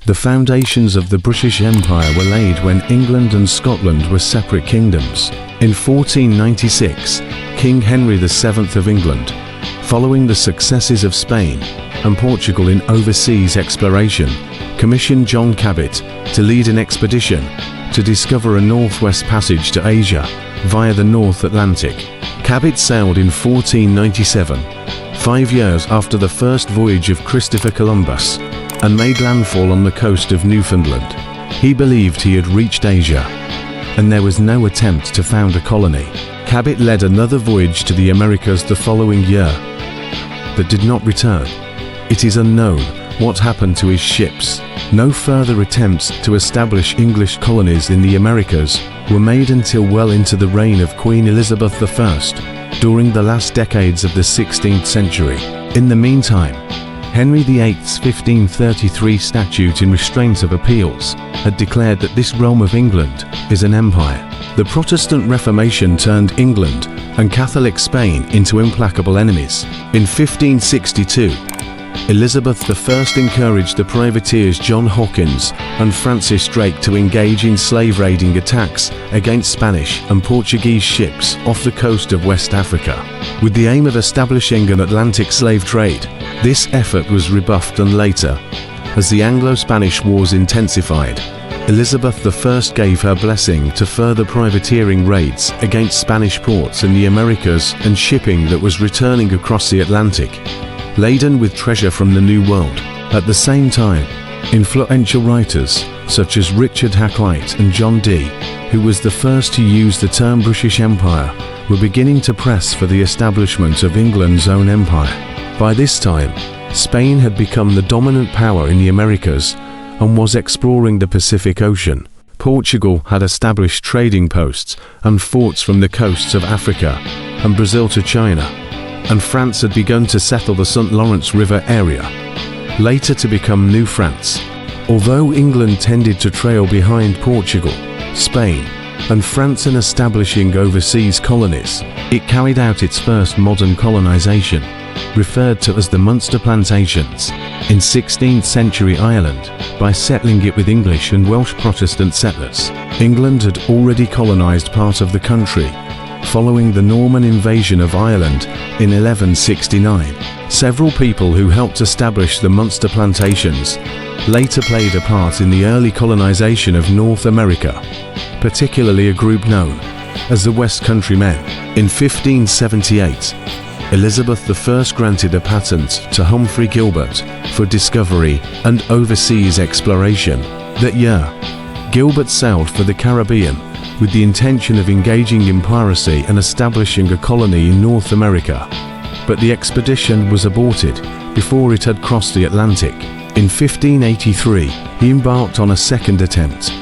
The foundations of the British Empire were laid when England and Scotland were separate kingdoms. In 1496, King Henry VII of England, following the successes of Spain and Portugal in overseas exploration, commissioned John Cabot to lead an expedition to discover a northwest passage to Asia via the North Atlantic. Cabot sailed in 1497, 5 years after the first voyage of Christopher Columbus, and made landfall on the coast of Newfoundland. He believed he had reached Asia, and there was no attempt to found a colony. Cabot led another voyage to the Americas the following year, but did not return. It is unknown what happened to his ships. No further attempts to establish English colonies in the Americas were made until well into the reign of Queen Elizabeth I, during the last decades of the 16th century. In the meantime, Henry VIII's 1533 statute in restraint of appeals had declared that this realm of England is an empire. The Protestant Reformation turned England and Catholic Spain into implacable enemies. In 1562, Elizabeth I encouraged the privateers John Hawkins and Francis Drake to engage in slave-raiding attacks against Spanish and Portuguese ships off the coast of West Africa. With the aim of establishing an Atlantic slave trade, this effort was rebuffed, and later, as the Anglo-Spanish Wars intensified, Elizabeth I gave her blessing to further privateering raids against Spanish ports in the Americas and shipping that was returning across the Atlantic, laden with treasure from the New World. At the same time, influential writers such as Richard Hakluyt and John Dee, who was the first to use the term British Empire, were beginning to press for the establishment of England's own empire. By this time, Spain had become the dominant power in the Americas and was exploring the Pacific Ocean. Portugal had established trading posts and forts from the coasts of Africa and Brazil to China, and France had begun to settle the St. Lawrence River area, later to become New France. Although England tended to trail behind Portugal, Spain, and France in establishing overseas colonies, it carried out its first modern colonization, referred to as the Munster Plantations, in 16th century Ireland, by settling it with English and Welsh Protestant settlers. England had already colonized part of the country, following the Norman invasion of Ireland in 1169. Several people who helped establish the Munster Plantations later played a part in the early colonization of North America, particularly a group known as the West Country Men. In 1578, Elizabeth I granted a patent to Humphrey Gilbert for discovery and overseas exploration. That year, Gilbert sailed for the Caribbean with the intention of engaging in piracy and establishing a colony in North America, but the expedition was aborted before it had crossed the Atlantic. In 1583, he embarked on a second attempt,